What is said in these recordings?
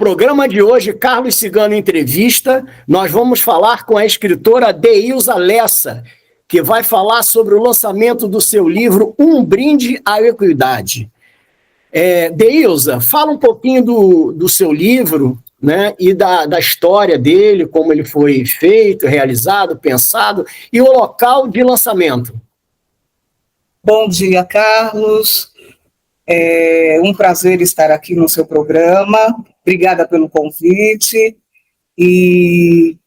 programa de hoje, Carlos Cigano Entrevista, nós vamos falar com a escritora Deilza Lessa, que vai falar sobre o lançamento do seu livro Um Brinde à Equidade. Deilza, fala um pouquinho do seu livro, né, e da história dele, como ele foi feito, realizado, pensado, e o local de lançamento. Bom dia, Carlos. É um prazer estar aqui no seu programa. Obrigada pelo convite. E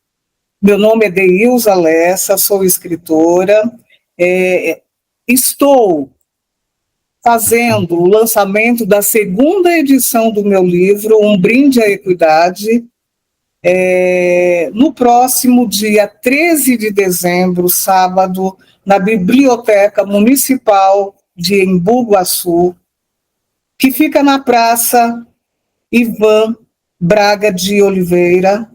meu nome é Deilza Lessa, sou escritora. Estou fazendo o lançamento da segunda edição do meu livro, Um Brinde à Equidade, no próximo dia 13 de dezembro, sábado, na Biblioteca Municipal de Embu-Guaçu, que fica na Praça Ivan Braga de Oliveira,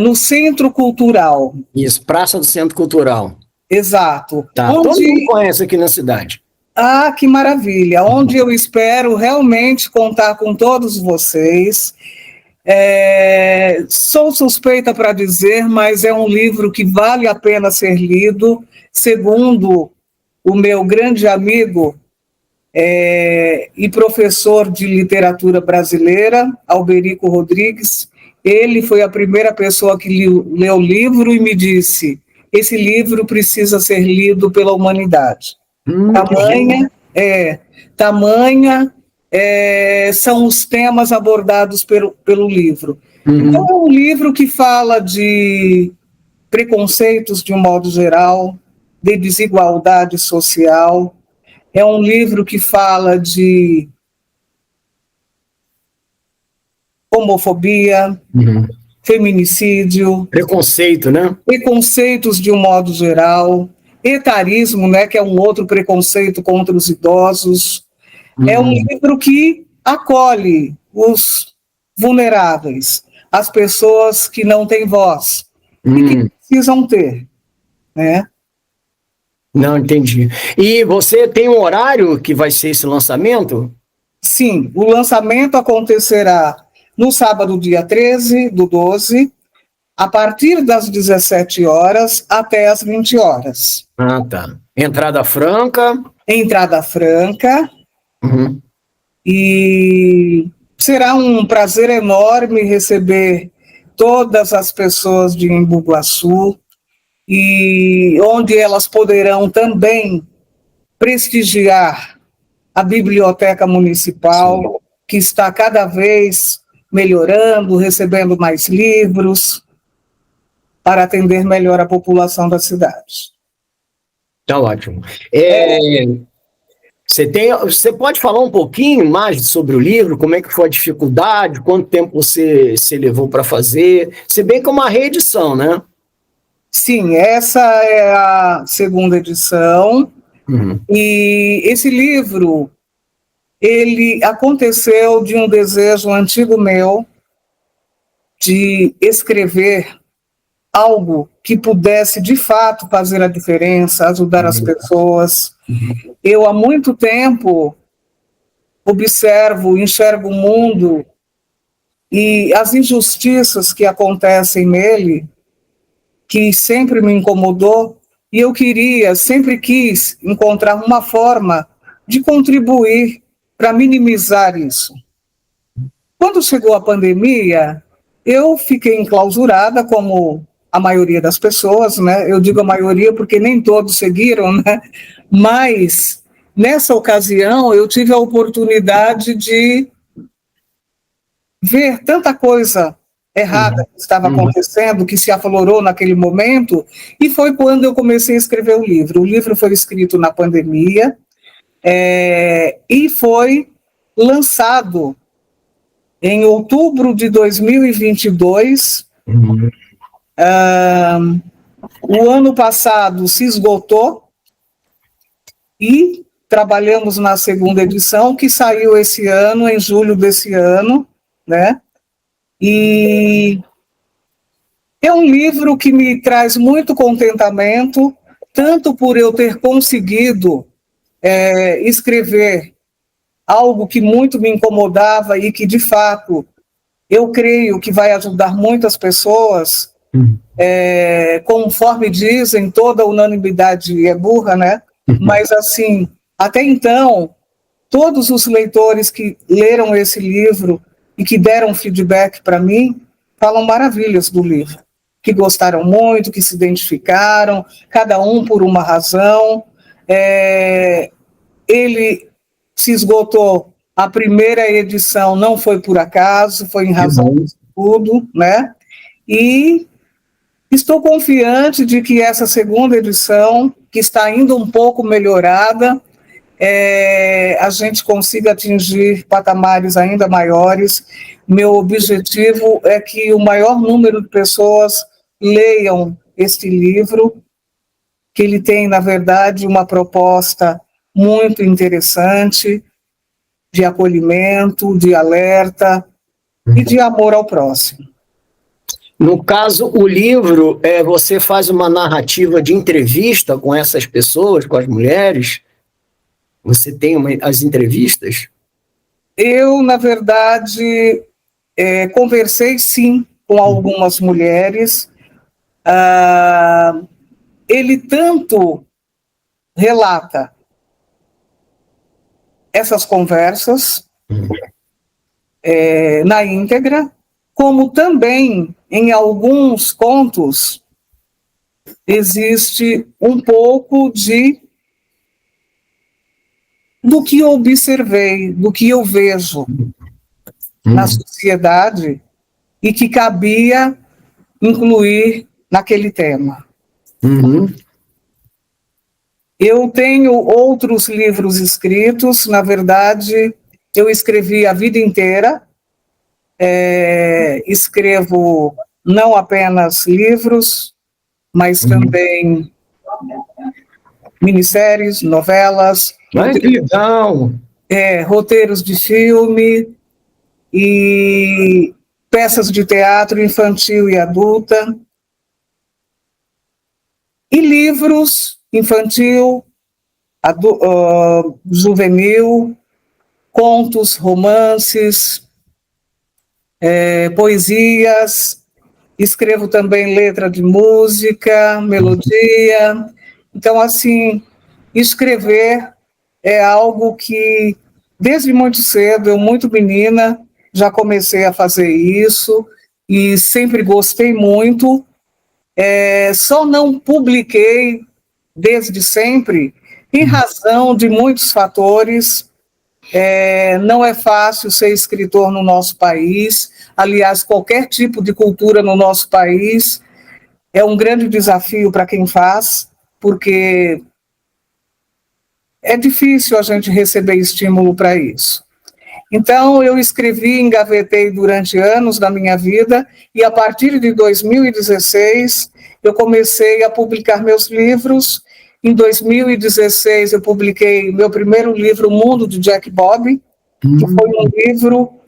no Centro Cultural. Isso, Praça do Centro Cultural. Exato. Tá, todo mundo conhece aqui na cidade. Ah, que maravilha! Onde eu espero realmente contar com todos vocês. Sou suspeita para dizer, mas é um livro que vale a pena ser lido, segundo o meu grande amigo e professor de literatura brasileira, Alberico Rodrigues. Ele foi a primeira pessoa que leu o livro e me disse: esse livro precisa ser lido pela humanidade. Tamanha são os temas abordados pelo livro. Então, é um livro que fala de preconceitos de um modo geral, de desigualdade social. É um livro que fala de homofobia, feminicídio, preconceito, né? Preconceitos de um modo geral, etarismo, né, que é um outro preconceito contra os idosos. É um livro que acolhe os vulneráveis, as pessoas que não têm voz e que precisam ter, né? Não, entendi. E você tem um horário que vai ser esse lançamento? Sim, o lançamento acontecerá no sábado, dia 13 do 12, a partir das 17 horas até as 20 horas. Ah, tá. Entrada franca? Entrada franca. E será um prazer enorme receber todas as pessoas de Embu-Guaçu, e onde elas poderão também prestigiar a Biblioteca Municipal, sim, que está cada vez melhorando, recebendo mais livros, para atender melhor a população da cidade. Tá ótimo. Você pode falar um pouquinho mais sobre o livro, como é que foi a dificuldade, quanto tempo você levou para fazer, se bem que é uma reedição, né? Sim, essa é a segunda edição, e esse livro, ele aconteceu de um desejo antigo meu de escrever algo que pudesse, de fato, fazer a diferença, ajudar as pessoas. Eu, há muito tempo, enxergo o mundo e as injustiças que acontecem nele, que sempre me incomodou, e eu sempre quis encontrar uma forma de contribuir para minimizar isso. Quando chegou a pandemia, eu fiquei enclausurada, como a maioria das pessoas, né? Eu digo a maioria porque nem todos seguiram, né? Mas, nessa ocasião, eu tive a oportunidade de ver tanta coisa errada que estava acontecendo, que se aflorou naquele momento, e foi quando eu comecei a escrever o livro. O livro foi escrito na pandemia, e foi lançado em outubro de 2022. O ano passado se esgotou e trabalhamos na segunda edição, que saiu esse ano, em julho desse ano, né? E é um livro que me traz muito contentamento, tanto por eu ter conseguido escrever algo que muito me incomodava e que, de fato, eu creio que vai ajudar muitas pessoas, conforme dizem, toda unanimidade é burra, né? Mas, assim, até então, todos os leitores que leram esse livro e que deram feedback para mim, falam maravilhas do livro, que gostaram muito, que se identificaram, cada um por uma razão. Ele se esgotou, a primeira edição não foi por acaso, foi em razão de tudo, né? E estou confiante de que essa segunda edição, que está ainda um pouco melhorada, a gente consiga atingir patamares ainda maiores. Meu objetivo é que o maior número de pessoas leiam este livro, que ele tem, na verdade, uma proposta muito interessante de acolhimento, de alerta e de amor ao próximo. No caso, o livro, você faz uma narrativa de entrevista com essas pessoas, com as mulheres? Você tem as entrevistas? Eu, na verdade, conversei, sim, com algumas mulheres. Ele tanto relata essas conversas na íntegra, como também, em alguns contos, existe um pouco do que eu observei, do que eu vejo na sociedade e que cabia incluir naquele tema. Eu tenho outros livros escritos, na verdade, eu escrevi a vida inteira, escrevo não apenas livros, mas também minisséries, novelas, roteiros de filme e peças de teatro infantil e adulta, e livros infantil, juvenil, contos, romances, poesias. Escrevo também letra de música, melodia. Então, assim, escrever é algo que, desde muito cedo, eu muito menina, já comecei a fazer isso e sempre gostei muito. Só não publiquei desde sempre em razão de muitos fatores. Não é fácil ser escritor no nosso país. Aliás, qualquer tipo de cultura no nosso país é um grande desafio para quem faz, porque é difícil a gente receber estímulo para isso. Então, eu escrevi, engavetei durante anos da minha vida, e a partir de 2016, eu comecei a publicar meus livros. Em 2016, eu publiquei meu primeiro livro, O Mundo de Jack Bob, que foi um livro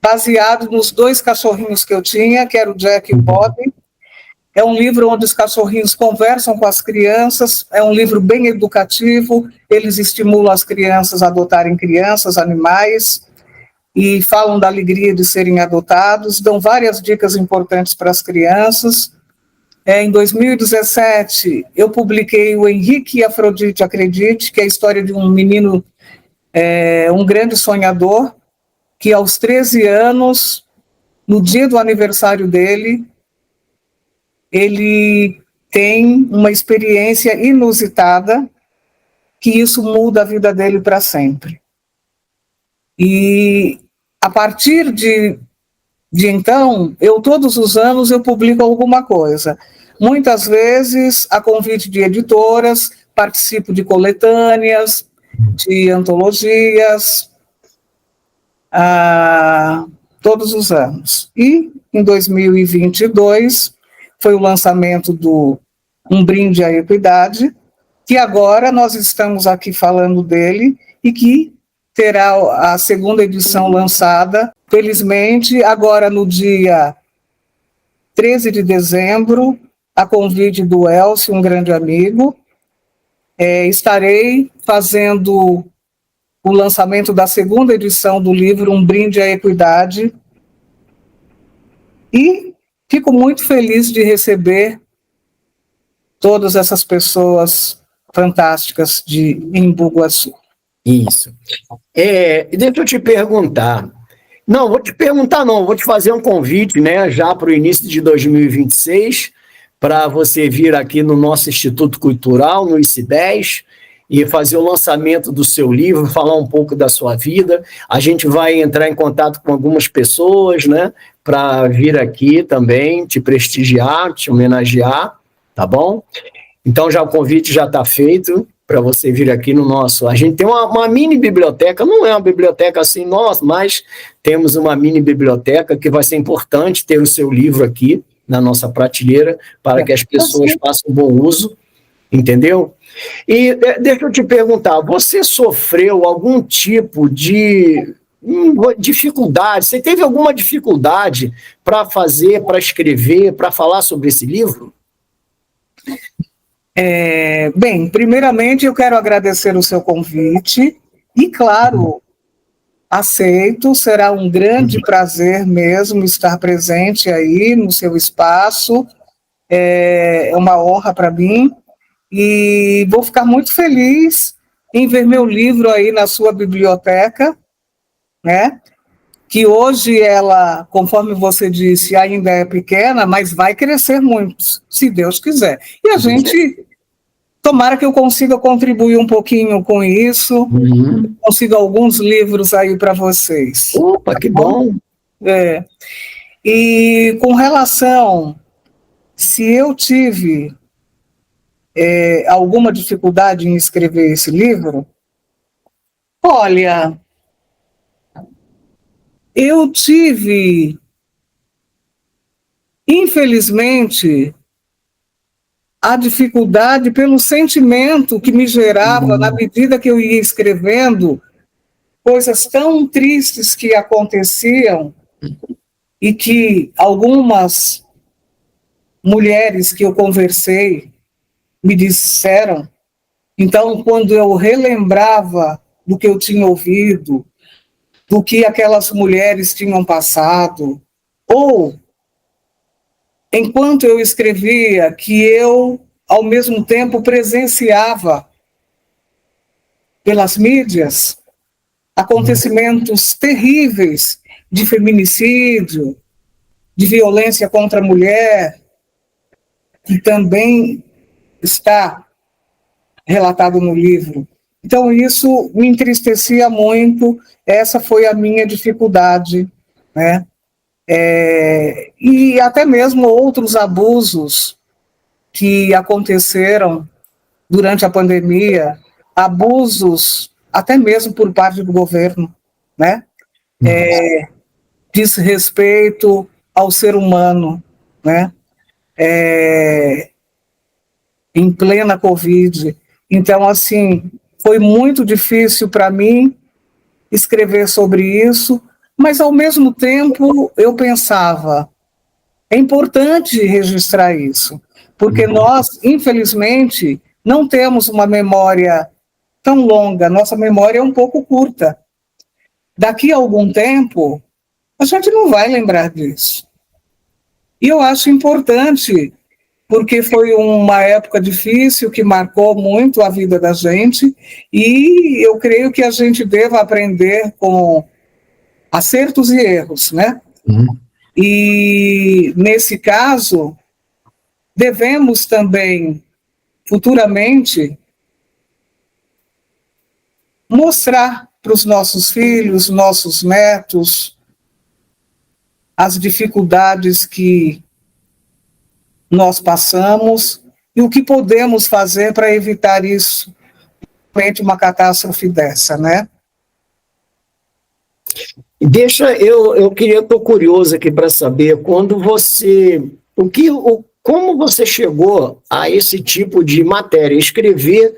baseado nos 2 cachorrinhos que eu tinha, que era o Jack e o Bob. É um livro onde os cachorrinhos conversam com as crianças, é um livro bem educativo, eles estimulam as crianças a adotarem crianças, animais, e falam da alegria de serem adotados, dão várias dicas importantes para as crianças. Em 2017, eu publiquei o Henrique e Afrodite Acredite, que é a história de um menino, um grande sonhador, que aos 13 anos, no dia do aniversário dele, ele tem uma experiência inusitada, que isso muda a vida dele para sempre. E a partir de então, todos os anos eu publico alguma coisa. Muitas vezes, a convite de editoras, participo de coletâneas, de antologias, todos os anos. E, em 2022, foi o lançamento do Um Brinde à Equidade, que agora nós estamos aqui falando dele e que terá a segunda edição lançada, felizmente, agora no dia 13 de dezembro, a convite do Elcio, um grande amigo. Estarei fazendo o lançamento da segunda edição do livro Um Brinde à Equidade, e fico muito feliz de receber todas essas pessoas fantásticas de Embu Guaçu. Isso. Deixa eu te perguntar. Não, vou te perguntar não, vou te fazer um convite, né, já para o início de 2026, para você vir aqui no nosso Instituto Cultural, no IC10, e fazer o lançamento do seu livro, falar um pouco da sua vida. A gente vai entrar em contato com algumas pessoas, né, para vir aqui também, te prestigiar, te homenagear, tá bom? Então, já o convite já está feito para você vir aqui no nosso... A gente tem uma mini biblioteca, não é uma biblioteca assim, nós, mas temos uma mini biblioteca que vai ser importante ter o seu livro aqui na nossa prateleira para que as pessoas façam bom uso, entendeu? E deixa eu te perguntar, você sofreu algum tipo de dificuldade? Você teve alguma dificuldade para fazer, para escrever, para falar sobre esse livro? Bem, primeiramente eu quero agradecer o seu convite e, claro, aceito, será um grande prazer mesmo estar presente aí no seu espaço, é uma honra para mim e vou ficar muito feliz em ver meu livro aí na sua biblioteca, né? Que hoje ela, conforme você disse, ainda é pequena, mas vai crescer muito, se Deus quiser. E a gente, tomara que eu consiga contribuir um pouquinho com isso, consiga alguns livros aí para vocês. Opa, que bom! E com relação, se eu tive alguma dificuldade em escrever esse livro, olha... Eu tive, infelizmente, a dificuldade pelo sentimento que me gerava na medida que eu ia escrevendo coisas tão tristes que aconteciam e que algumas mulheres que eu conversei me disseram. Então, quando eu relembrava do que eu tinha ouvido, do que aquelas mulheres tinham passado, ou, enquanto eu escrevia, que eu, ao mesmo tempo, presenciava pelas mídias acontecimentos terríveis de feminicídio, de violência contra a mulher, que também está relatado no livro. Então, isso me entristecia muito, essa foi a minha dificuldade, né? E até mesmo outros abusos que aconteceram durante a pandemia, abusos até mesmo por parte do governo, né? Desrespeito ao ser humano, né? Em plena Covid. Então, assim, foi muito difícil para mim escrever sobre isso, mas, ao mesmo tempo, eu pensava, é importante registrar isso, porque nós, infelizmente, não temos uma memória tão longa, nossa memória é um pouco curta. Daqui a algum tempo, a gente não vai lembrar disso. E eu acho importante, porque foi uma época difícil que marcou muito a vida da gente, e eu creio que a gente deva aprender com acertos e erros, né? E, nesse caso, devemos também, futuramente, mostrar para os nossos filhos, nossos netos, as dificuldades que nós passamos e o que podemos fazer para evitar isso, realmente uma catástrofe dessa, né? Estou curioso aqui para saber como você chegou a esse tipo de matéria, escrever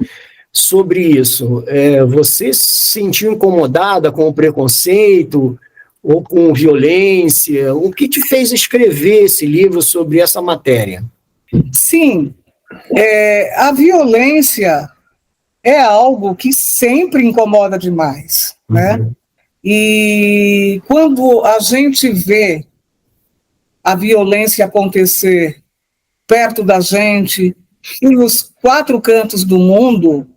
sobre isso. Você se sentiu incomodada com o preconceito ou com violência? O que te fez escrever esse livro sobre essa matéria? Sim, a violência é algo que sempre incomoda demais, né? E quando a gente vê a violência acontecer perto da gente e nos 4 cantos do mundo,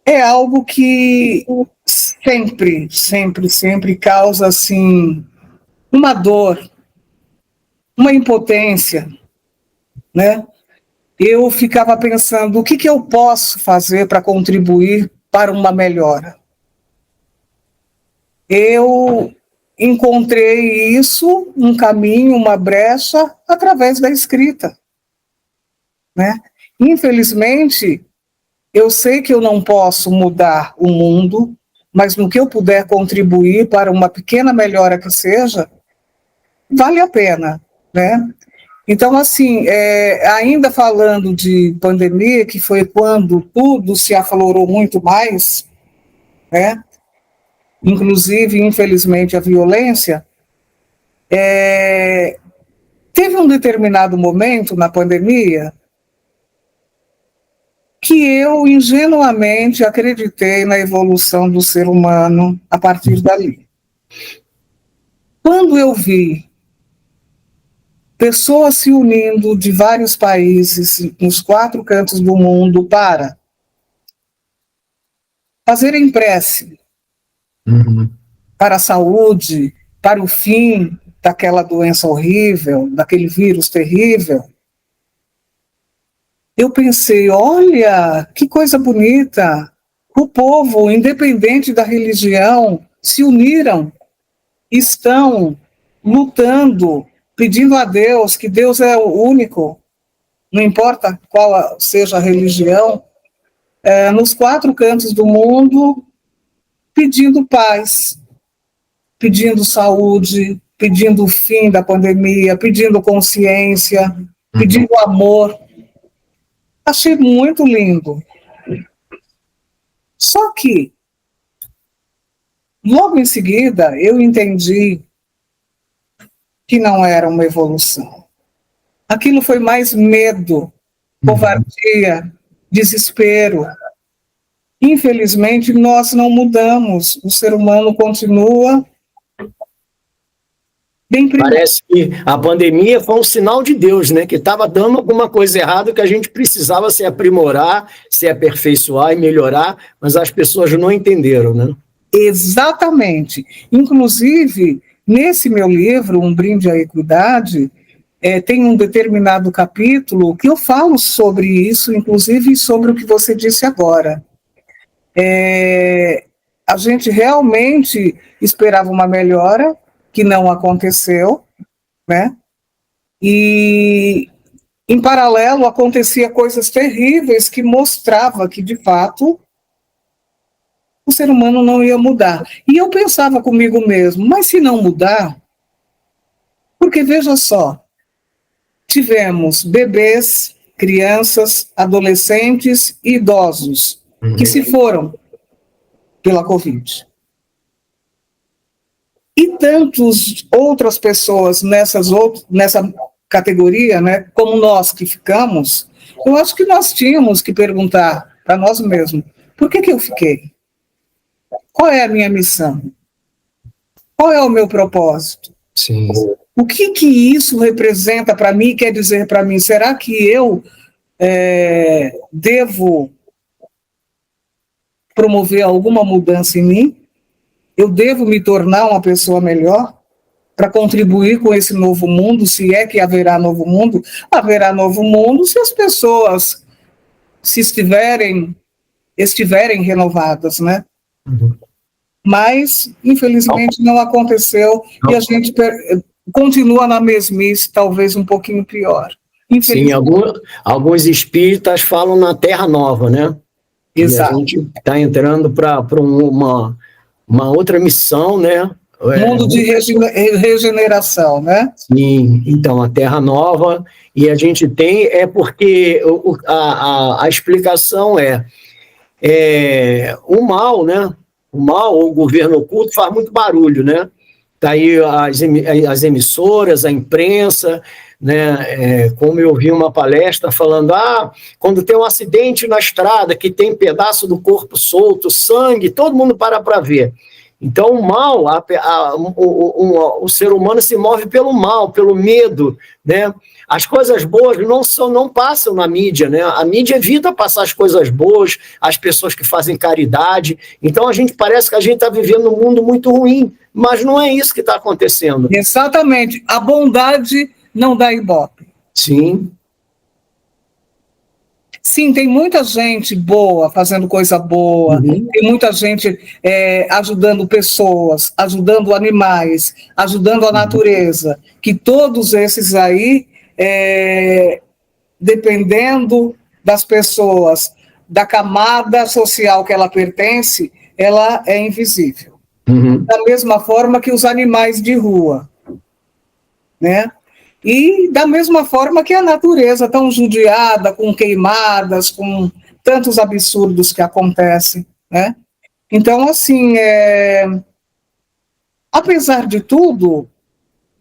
é algo que sempre, sempre, sempre causa, assim, uma dor, uma impotência, né? Eu ficava pensando, o que eu posso fazer para contribuir para uma melhora? Eu encontrei isso, um caminho, uma brecha, através da escrita, né? Infelizmente, eu sei que eu não posso mudar o mundo, mas no que eu puder contribuir para uma pequena melhora que seja, vale a pena, né? Então, assim, ainda falando de pandemia, que foi quando tudo se aflorou muito mais, né? Inclusive, infelizmente, a violência, teve um determinado momento na pandemia que eu ingenuamente acreditei na evolução do ser humano a partir dali. Quando eu vi pessoas se unindo de vários países, nos 4 cantos do mundo, para fazerem prece para a saúde, para o fim daquela doença horrível, daquele vírus terrível, eu pensei, olha, que coisa bonita, o povo, independente da religião, se uniram, estão lutando, pedindo a Deus, que Deus é o único, não importa qual seja a religião, nos 4 cantos do mundo, pedindo paz, pedindo saúde, pedindo o fim da pandemia, pedindo consciência, pedindo amor. Achei muito lindo. Só que, logo em seguida, eu entendi que não era uma evolução. Aquilo foi mais medo, covardia, desespero. Infelizmente, nós não mudamos. O ser humano continua bem primeiro. Parece que a pandemia foi um sinal de Deus, né? Que estava dando alguma coisa errada, que a gente precisava se aprimorar, se aperfeiçoar e melhorar, mas as pessoas não entenderam, né? Exatamente. Inclusive, nesse meu livro, Um Brinde à Equidade, tem um determinado capítulo que eu falo sobre isso, inclusive sobre o que você disse agora. A gente realmente esperava uma melhora, que não aconteceu, né? E, em paralelo, acontecia coisas terríveis que mostrava que, de fato, o ser humano não ia mudar. E eu pensava comigo mesmo, mas se não mudar, porque, veja só, tivemos bebês, crianças, adolescentes e idosos que se foram pela Covid. E tantas outras pessoas nessa categoria, né, como nós que ficamos, eu acho que nós tínhamos que perguntar para nós mesmos, por que eu fiquei? Qual é a minha missão? Qual é o meu propósito? Sim. O que isso representa para mim, quer dizer para mim? Será que eu devo promover alguma mudança em mim? Eu devo me tornar uma pessoa melhor para contribuir com esse novo mundo, se é que haverá novo mundo? Haverá novo mundo se as pessoas estiverem renovadas, né? Mas, infelizmente, não aconteceu e a gente continua na mesmice, talvez um pouquinho pior. Sim, alguns espíritas falam na Terra Nova, né? Exato. E a gente está entrando para uma outra missão, né? Mundo de regeneração, né? Sim, então, a Terra Nova, e a gente tem, porque a explicação o mal, né? O mal, ou o governo oculto, faz muito barulho, né? Tá aí as emissoras, a imprensa, né? Como eu vi uma palestra falando, quando tem um acidente na estrada, que tem pedaço do corpo solto, sangue, todo mundo para ver. Então, o mal, o ser humano se move pelo mal, pelo medo, né? As coisas boas não passam na mídia, né? A mídia evita passar as coisas boas, as pessoas que fazem caridade. Então, parece que a gente está vivendo um mundo muito ruim, mas não é isso que está acontecendo. Exatamente. A bondade não dá ibope. Sim. Sim, tem muita gente boa fazendo coisa boa, tem muita gente ajudando pessoas, ajudando animais, ajudando a natureza, que todos esses aí, dependendo das pessoas, da camada social que ela pertence, ela é invisível. Da mesma forma que os animais de rua, né? E da mesma forma que a natureza tão judiada, com queimadas, com tantos absurdos que acontecem, né? Então, assim, apesar de tudo,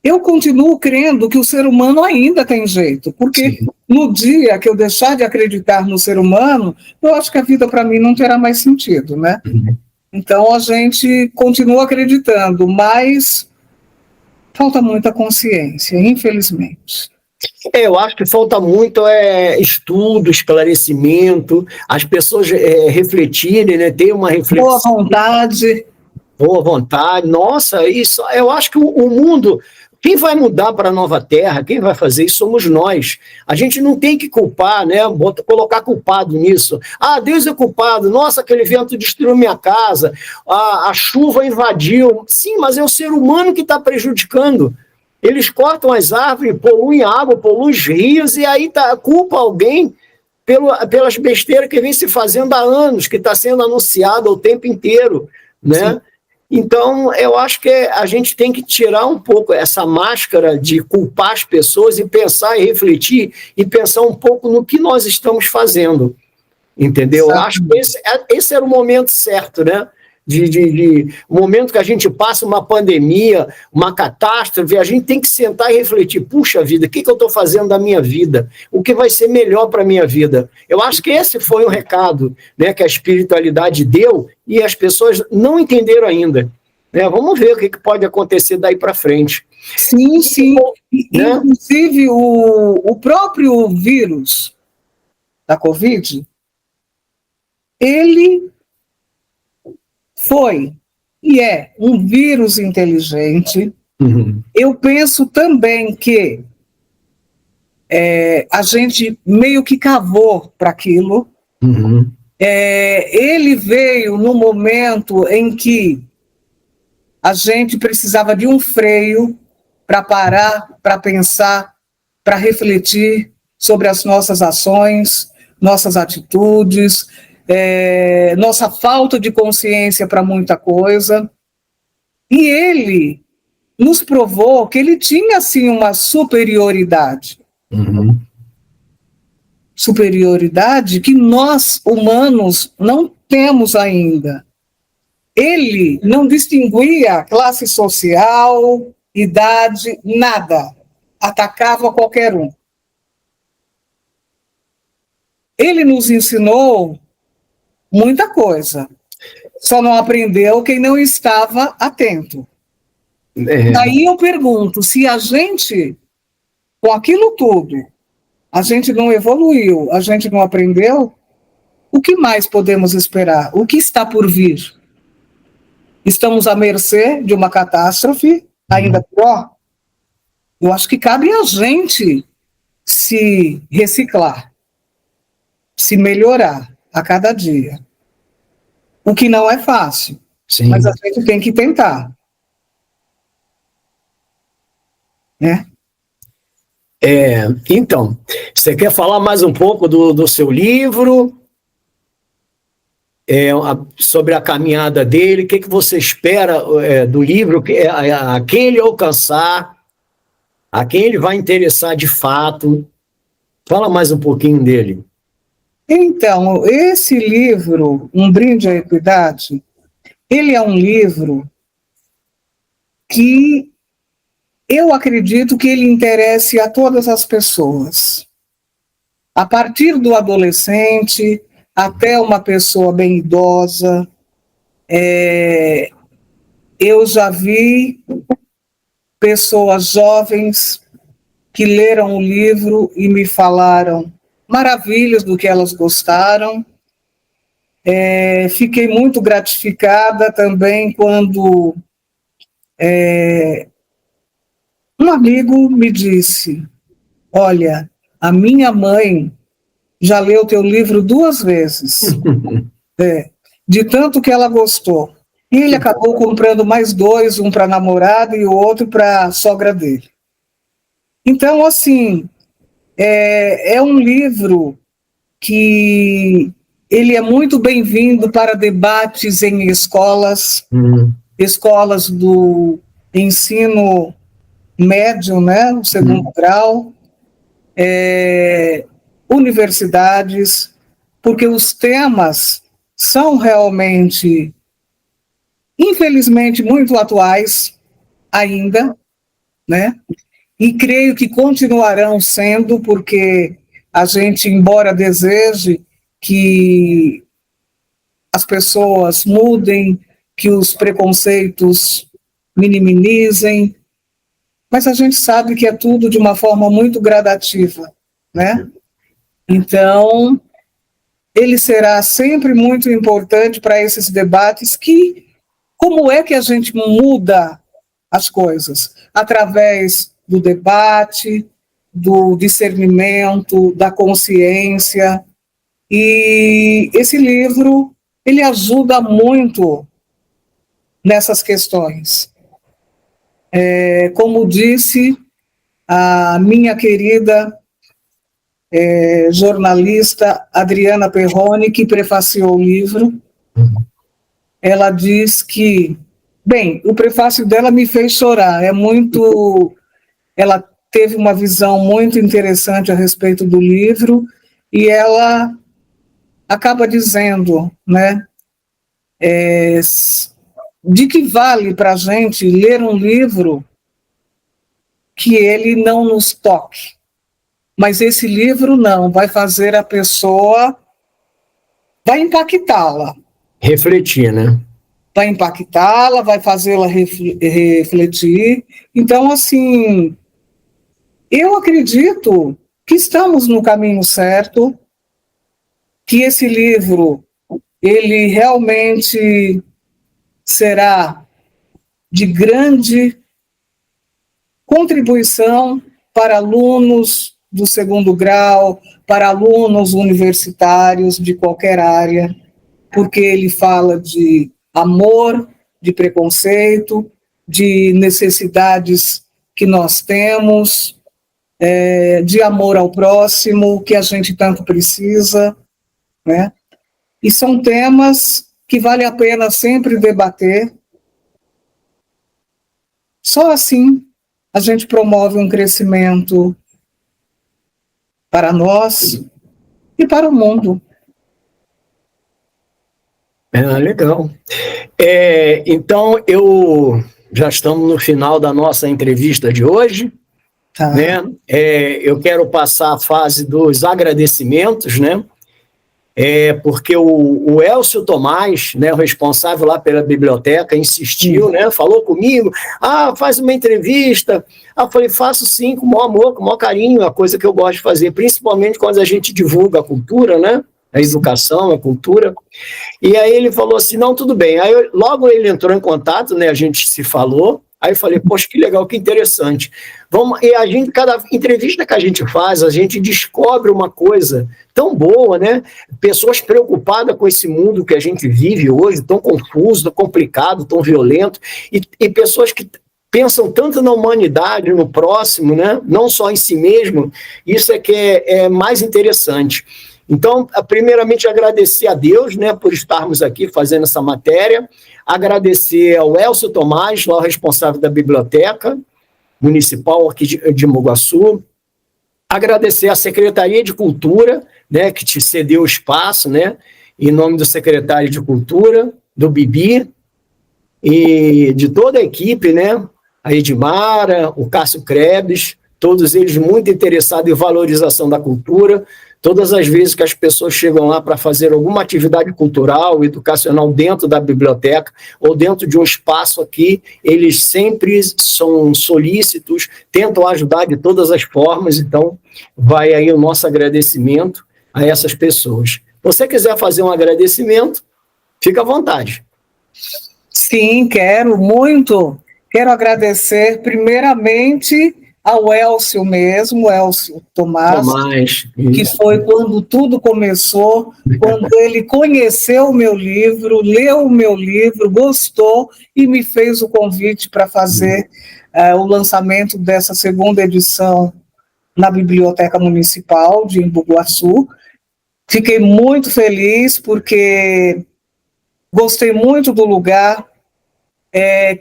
eu continuo crendo que o ser humano ainda tem jeito, porque no dia que eu deixar de acreditar no ser humano, eu acho que a vida para mim não terá mais sentido, né? Então, a gente continua acreditando, mas falta muita consciência, infelizmente. Eu acho que falta muito estudo, esclarecimento, as pessoas refletirem, né, ter uma reflexão. Boa vontade. Boa vontade. Nossa, isso, eu acho que o mundo, quem vai mudar para a nova terra, quem vai fazer isso somos nós. A gente não tem que culpar, né, colocar culpado nisso. Deus é culpado. Nossa, aquele vento destruiu minha casa, a chuva invadiu. Sim, mas é o ser humano que está prejudicando. Eles cortam as árvores, poluem a água, poluem os rios, e aí culpa alguém pelas besteiras que vem se fazendo há anos, que está sendo anunciada o tempo inteiro, né? Sim. Então, eu acho que a gente tem que tirar um pouco essa máscara de culpar as pessoas e pensar e refletir e pensar um pouco no que nós estamos fazendo, entendeu? Eu acho que esse era o momento certo, né? O momento que a gente passa uma pandemia, uma catástrofe, a gente tem que sentar e refletir, puxa vida, o que eu estou fazendo da minha vida? O que vai ser melhor para a minha vida? Eu acho que esse foi o recado, né, que a espiritualidade deu e as pessoas não entenderam ainda. Né? Vamos ver o que pode acontecer daí para frente. Sim, sim. Né? Inclusive, o próprio vírus da Covid, ele foi e é um vírus inteligente. Eu penso também que a gente meio que cavou para aquilo. Ele veio no momento em que a gente precisava de um freio para parar, para pensar, para refletir sobre as nossas ações, nossas atitudes, nossa falta de consciência para muita coisa. E ele nos provou que ele tinha, assim, uma superioridade. Superioridade que nós, humanos, não temos ainda. Ele não distinguia classe social, idade, nada. Atacava qualquer um. Ele nos ensinou muita coisa. Só não aprendeu quem não estava atento. Daí eu pergunto, se a gente, com aquilo tudo, a gente não evoluiu, a gente não aprendeu, o que mais podemos esperar? O que está por vir? Estamos à mercê de uma catástrofe, ainda pior? Eu acho que cabe a gente se reciclar, se melhorar a cada dia. O que não é fácil, sim, mas a gente tem que tentar. Né? Então, você quer falar mais um pouco do seu livro? Sobre a caminhada dele, o que você espera do livro, a quem ele alcançar, a quem ele vai interessar de fato? Fala mais um pouquinho dele. Então, esse livro, Um Brinde à Equidade, ele é um livro que eu acredito que ele interesse a todas as pessoas. A partir do adolescente até uma pessoa bem idosa. Eu já vi pessoas jovens que leram o livro e me falaram maravilhas do que elas gostaram. Fiquei muito gratificada também quando um amigo me disse: olha, a minha mãe já leu teu livro 2 vezes, de tanto que ela gostou. E ele acabou comprando mais 2, um para a namorada e o outro para a sogra dele. Então, assim, é um livro que ele é muito bem-vindo para debates em escolas, escolas do ensino médio, né, o segundo grau, universidades, porque os temas são realmente, infelizmente, muito atuais ainda, né? E creio que continuarão sendo, porque a gente, embora deseje que as pessoas mudem, que os preconceitos minimizem, mas a gente sabe que é tudo de uma forma muito gradativa, né? Então, ele será sempre muito importante para esses debates como é que a gente muda as coisas? Através do debate, do discernimento, da consciência. E esse livro, ele ajuda muito nessas questões. Como disse a minha querida jornalista Adriana Perrone, que prefaciou o livro, ela diz que, bem, o prefácio dela me fez chorar, ela teve uma visão muito interessante a respeito do livro, e ela acaba dizendo, né, de que vale para a gente ler um livro que ele não nos toque. Mas esse livro não, vai fazer a pessoa, vai impactá-la. Refletir, né? Vai impactá-la, vai fazê-la refletir. Então, assim, eu acredito que estamos no caminho certo, que esse livro, ele realmente será de grande contribuição para alunos do segundo grau, para alunos universitários de qualquer área, porque ele fala de amor, de preconceito, de necessidades que nós temos, de amor ao próximo, que a gente tanto precisa, né? E são temas que vale a pena sempre debater. Só assim a gente promove um crescimento para nós e para o mundo. Legal. Então, já estamos no final da nossa entrevista de hoje. Tá. Né? Eu quero passar a fase dos agradecimentos, né? Porque o Elcio Tomás, né, o responsável lá pela biblioteca, insistiu, né, falou comigo, faz uma entrevista. Eu falei, faço sim, com o maior amor, com o maior carinho, a coisa que eu gosto de fazer, principalmente quando a gente divulga a cultura, né, a educação, a cultura. E aí ele falou assim, não, tudo bem. Aí logo ele entrou em contato, né, a gente se falou. Aí eu falei, poxa, que legal, que interessante. E cada entrevista que a gente faz, a gente descobre uma coisa tão boa, né? Pessoas preocupadas com esse mundo que a gente vive hoje, tão confuso, tão complicado, tão violento, e pessoas que pensam tanto na humanidade, no próximo, né? Não só em si mesmo. Isso é que é mais interessante. Então, primeiramente, agradecer a Deus, né, por estarmos aqui fazendo essa matéria, agradecer ao Elcio Tomás, lá o responsável da Biblioteca Municipal aqui de Mogaçu, agradecer à Secretaria de Cultura, né, que te cedeu o espaço, né, em nome do secretário de Cultura, do Bibi, e de toda a equipe, né, a Edmara, o Cássio Krebs, todos eles muito interessados em valorização da cultura. Todas as vezes que as pessoas chegam lá para fazer alguma atividade cultural, educacional dentro da biblioteca ou dentro de um espaço aqui, eles sempre são solícitos, tentam ajudar de todas as formas. Então, vai aí o nosso agradecimento a essas pessoas. Se você quiser fazer um agradecimento, fica à vontade. Sim, quero muito. Quero agradecer primeiramente ao Elcio mesmo, Elcio Tomás, que foi quando tudo começou, quando ele conheceu o meu livro, leu o meu livro, gostou e me fez o convite para fazer o lançamento dessa segunda edição na Biblioteca Municipal de Embu Guaçu. Fiquei muito feliz porque gostei muito do lugar.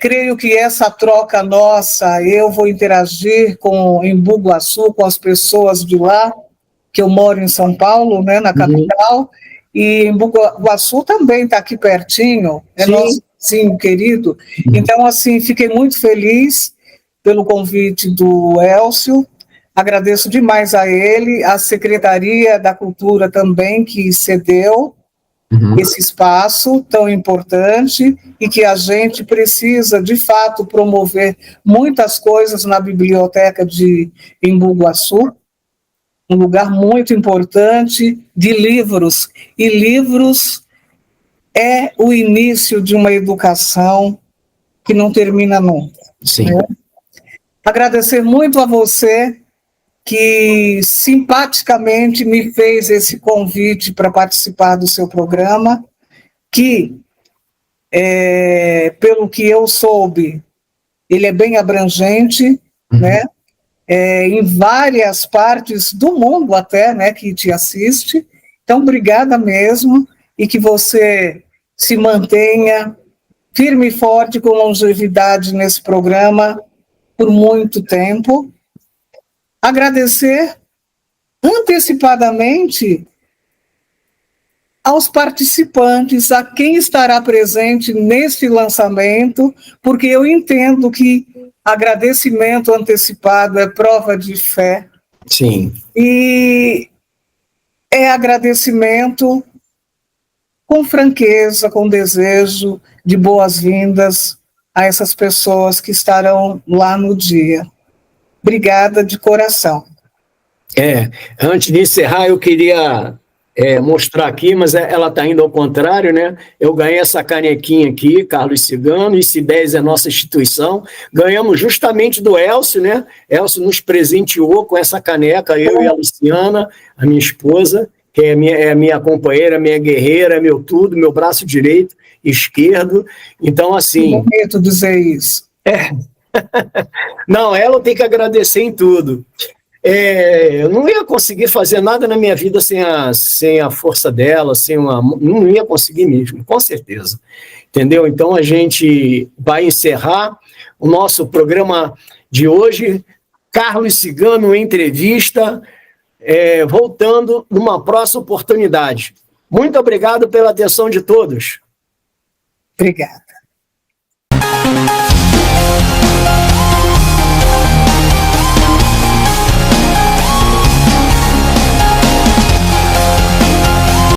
Creio que essa troca nossa, eu vou interagir com Embu Guaçu, com as pessoas de lá, que eu moro em São Paulo, né, na capital, e Embu Guaçu também está aqui pertinho, nosso vizinho querido. Então, assim, fiquei muito feliz pelo convite do Elcio, agradeço demais a ele, a Secretaria da Cultura também, que cedeu esse espaço tão importante e que a gente precisa, de fato, promover muitas coisas na biblioteca de Embu Guaçu, um lugar muito importante de livros, e livros é o início de uma educação que não termina nunca. Sim. Né? Agradecer muito a você que simpaticamente me fez esse convite para participar do seu programa, que, pelo que eu soube, ele é bem abrangente, né? Em várias partes do mundo até, né, que te assiste. Então, obrigada mesmo, e que você se mantenha firme e forte com longevidade nesse programa por muito tempo. Agradecer antecipadamente aos participantes, a quem estará presente nesse lançamento, porque eu entendo que agradecimento antecipado é prova de fé. Sim. E é agradecimento com franqueza, com desejo de boas-vindas a essas pessoas que estarão lá no dia. Obrigada de coração. Antes de encerrar, eu queria mostrar aqui, mas ela está indo ao contrário, né? Eu ganhei essa canequinha aqui, Carlos Cigano, IC10 é nossa instituição. Ganhamos justamente do Elcio, né? Elcio nos presenteou com essa caneca, eu e a Luciana, a minha esposa, que é a minha companheira, minha guerreira, meu tudo, meu braço direito, esquerdo. Então, assim... Que bonito dizer isso. Não, ela tem que agradecer em tudo. Eu não ia conseguir fazer nada na minha vida sem a força dela, não ia conseguir mesmo, com certeza. Entendeu? Então, a gente vai encerrar o nosso programa de hoje. Carlos Cigano, entrevista, voltando numa próxima oportunidade. Muito obrigado pela atenção de todos. Obrigada.